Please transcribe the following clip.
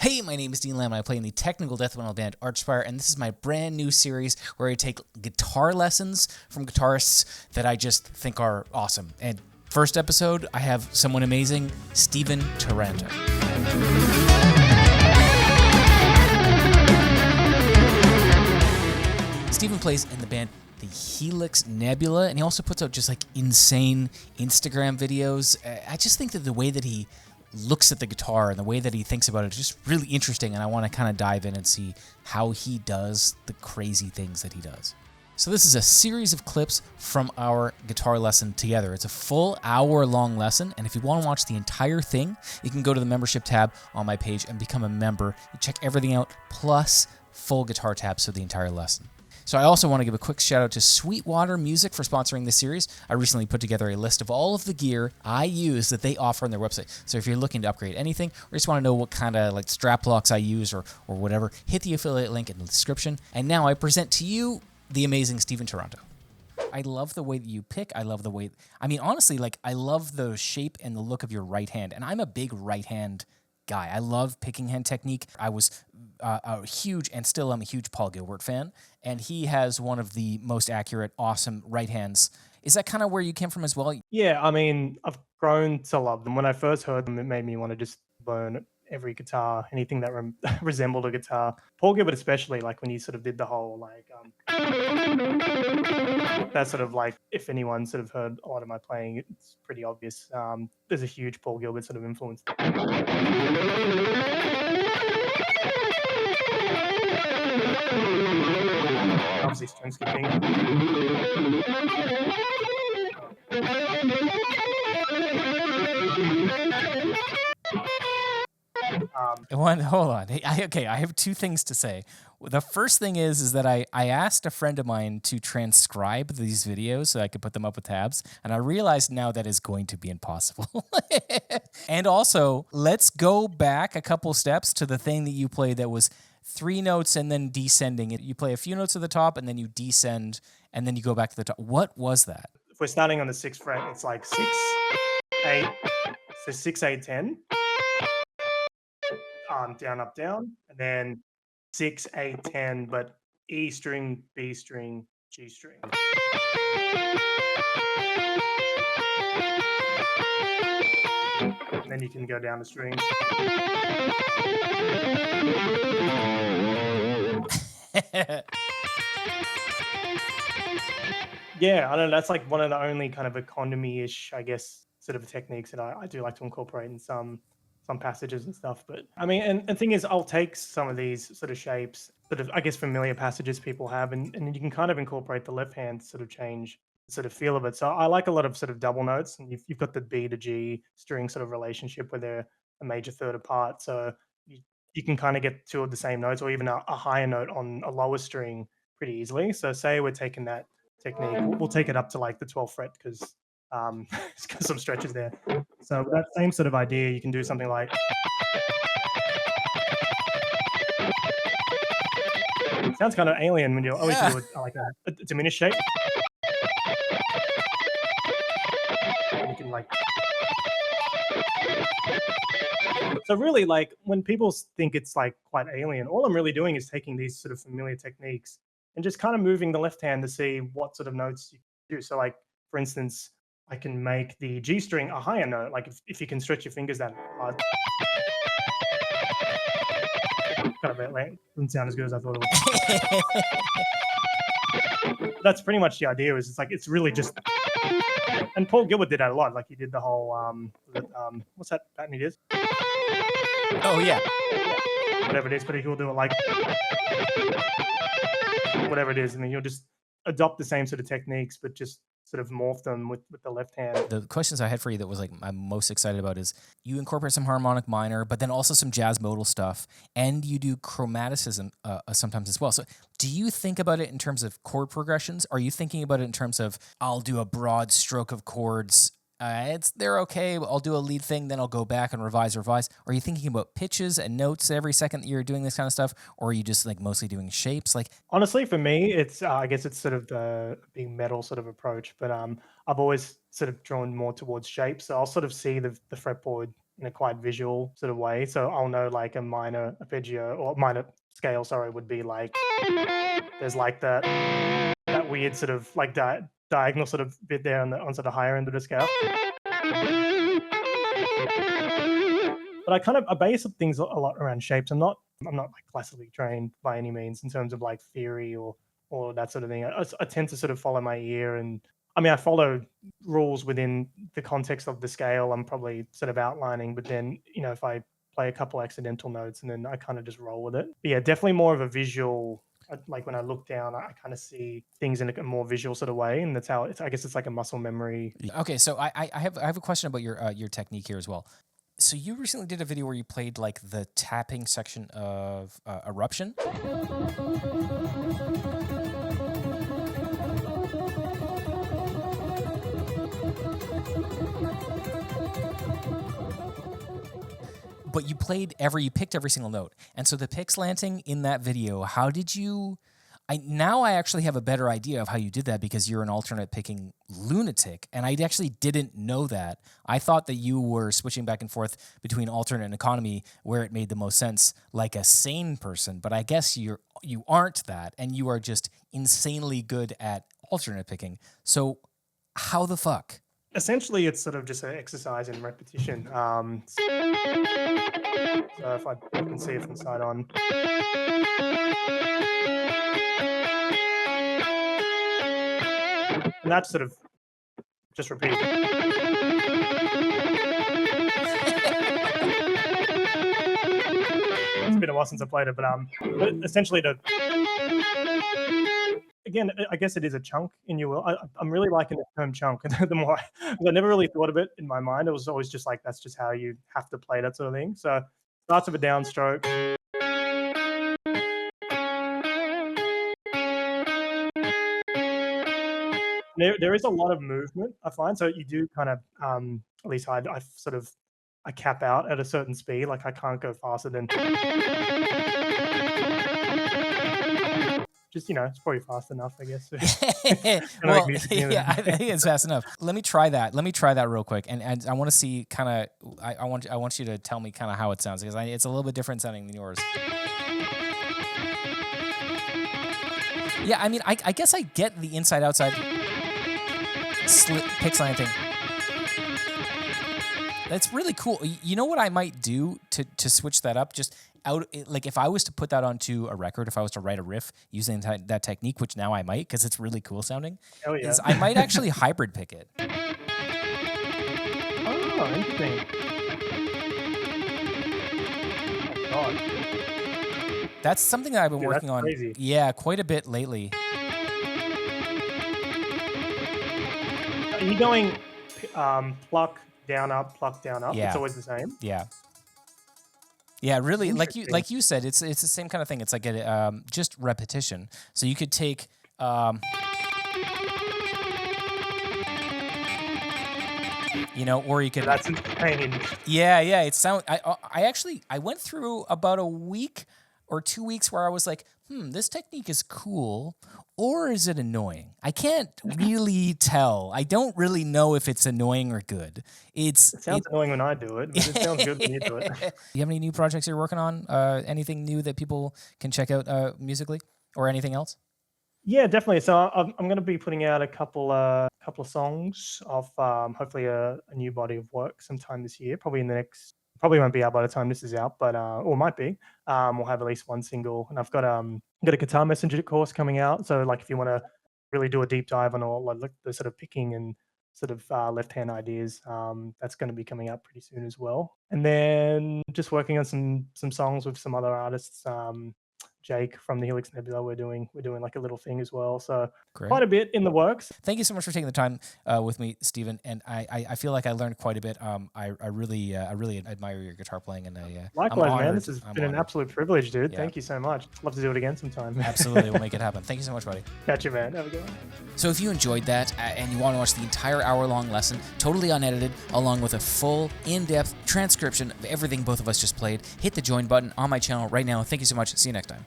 Hey, my name is Dean Lamb, and I play in the technical death metal band Archspire, and this is my brand new series where I take guitar lessons from guitarists that I just think are awesome. And first episode, I have someone amazing, Stephen Taranto. Stephen plays in the band the Helix Nebula, and he also puts out just like insane Instagram videos. I just think that the way that he looks at the guitar and the way that he thinks about it is just really interesting, and I want to kind of dive in and see how he does the crazy things that he does. So this is a series of clips from our guitar lesson together. It's a full hour-long lesson, and if you want to watch the entire thing, you can go to the membership tab on my page and become a member. You check everything out, plus full guitar tabs for the entire lesson. So I also want to give a quick shout out to Sweetwater Music for sponsoring this series. I recently put together a list of all of the gear I use that they offer on their website. So if you're looking to upgrade anything, or just want to know what kind of like strap locks I use or whatever, hit the affiliate link in the description. And now I present to you the amazing Stephen Taranto. I love the way that you pick. I love the way, honestly, like I love the shape and the look of your right hand. And I'm a big right hand guy. I love picking hand technique. I was a huge, and still am a huge Paul Gilbert fan, and he has one of the most accurate, awesome right hands. Is that kind of where you came from as well? Yeah, I mean, I've grown to love them. When I first heard them, it made me want to just learn every guitar, anything that resembled a guitar. Paul Gilbert especially, like when he sort of did the whole like that sort of like, if anyone sort of heard a lot of my playing, it's pretty obvious. There's a huge Paul Gilbert sort of influence. Obviously string skipping. Hold on. I have two things to say. The first thing is that I asked a friend of mine to transcribe these videos so I could put them up with tabs, and I realized now that is going to be impossible. And also, let's go back a couple steps to the thing that you played that was 3 notes and then descending. You play a few notes at the top and then you descend and then you go back to the top. What was that? If we're starting on the 6th fret, it's like 6, 8, so 6, 8, 10. Down, up, down, and then 6, 8, 10, but E string, B string, G string. And then you can go down the strings. Yeah, I don't know. That's like one of the only kind of economy-ish, I guess, sort of techniques that I do like to incorporate in some passages and stuff. But I mean, and the thing is, I'll take some of these sort of shapes, sort of, I guess, familiar passages people have, and you can kind of incorporate the left hand sort of change sort of feel of it. So I like a lot of sort of double notes, and you've got the B to G string sort of relationship where they're a major third apart. So you can kind of get two of the same notes, or even a higher note on a lower string pretty easily. So say we're taking that technique, we'll take it up to like the 12th fret because it's got some stretches there. So with that same sort of idea, you can do something like. It sounds kind of alien when you're always do like a diminished shape. And you can like. So really, like when people think it's like quite alien, all I'm really doing is taking these sort of familiar techniques and just kind of moving the left hand to see what sort of notes you can do. So like, for instance, I can make the G string a higher note. Like if you can stretch your fingers that hard. Kind of it doesn't sound as good as I thought it would. That's pretty much the idea. Is it's like it's really just. And Paul Gilbert did that a lot. Like he did the whole what's that pattern he did? Oh yeah. Whatever it is, but he'll do it like whatever it is, and then you'll just adopt the same sort of techniques, but just sort of morph them with the left hand. The questions I had for you that was like I'm most excited about is you incorporate some harmonic minor, but then also some jazz modal stuff, and you do chromaticism sometimes as well. So do you think about it in terms of chord progressions? Are you thinking about it in terms of I'll do a broad stroke of chords? They're okay. I'll do a lead thing, then I'll go back and revise. Are you thinking about pitches and notes every second that you're doing this kind of stuff, or are you just like mostly doing shapes? Like honestly, for me, it's I guess it's sort of the being metal sort of approach, but I've always sort of drawn more towards shapes. So I'll sort of see the fretboard in a quite visual sort of way. So I'll know like a minor arpeggio or minor scale, sorry, would be like there's like that weird sort of like diagonal sort of bit there on sort of higher end of the scale. But I base things a lot around shapes. I'm not like classically trained by any means in terms of like theory or that sort of thing. I tend to sort of follow my ear, and I mean I follow rules within the context of the scale. I'm probably sort of outlining, but then if I play a couple accidental notes and then I kind of just roll with it. But yeah, definitely more of a visual. Like when I look down, I kind of see things in a more visual sort of way, and that's how I guess it's like a muscle memory. Okay, so I have a question about your technique here as well. So you recently did a video where you played like the tapping section of Eruption. But you picked every single note. And so the pick slanting in that video, how did you... Now I actually have a better idea of how you did that because you're an alternate picking lunatic, and I actually didn't know that. I thought that you were switching back and forth between alternate and economy where it made the most sense, like a sane person, but I guess you aren't that, and you are just insanely good at alternate picking. So how the fuck? Essentially, it's sort of just an exercise in repetition. So if I can see it from the side on. And that's sort of just repeat. It's been a while since I played it, but essentially again, I guess it is a chunk in your will. I'm really liking the term chunk. The more I never really thought of it in my mind. It was always just like that's just how you have to play that sort of thing. So starts with a downstroke. There is a lot of movement, I find. So you do kind of, at least I cap out at a certain speed. Like I can't go faster than just, it's probably fast enough, I guess. Well, yeah, I think it's fast enough. Let me try that real quick, and I want to see kind of. I want you to tell me kind of how it sounds because it's a little bit different sounding than yours. Yeah, I mean, I guess I get the inside outside pick slanting. That's really cool. You know what I might do to switch that up? Just like if I was to put that onto a record, if I was to write a riff using that technique, which now I might because it's really cool sounding, is I might actually hybrid pick it. Oh, interesting. Oh, God. That's something that I've been working on. Crazy. Yeah, quite a bit lately. Are you going pluck down up, pluck down up? Yeah. It's always the same. Yeah. Yeah, really, like you said, it's the same kind of thing. It's like just repetition. So you could take or you could. That's insane. Yeah. I went through about a week or 2 weeks where I was like, this technique is cool, or is it annoying? I can't really tell. I don't really know if it's annoying or good. It sounds annoying when I do it, but it sounds good when you do it. Do you have any new projects you're working on? Anything new that people can check out musically, or anything else? Yeah, definitely. So I'm going to be putting out a couple of songs of hopefully a new body of work sometime this year. Probably won't be out by the time this is out, but or might be. We'll have at least one single, and I've got a Guitar Messenger course coming out. So like if you want to really do a deep dive on all like the sort of picking and sort of left hand ideas, that's going to be coming out pretty soon as well. And then just working on some songs with some other artists. Jake from the Helix Nebula, we're doing like a little thing as well. So Great. Quite a bit in the works. Thank you so much for taking the time with me, Stephen. And I feel like I learned quite a bit. I really admire your guitar playing, and likewise, man. This has been an absolute privilege, dude. Yeah. Thank you so much. Love to do it again sometime. Absolutely, we'll make it happen. Thank you so much, buddy. Catch you, man. Have a good one. So if you enjoyed that and you want to watch the entire hour-long lesson, totally unedited, along with a full, in-depth transcription of everything both of us just played, hit the join button on my channel right now. Thank you so much. See you next time.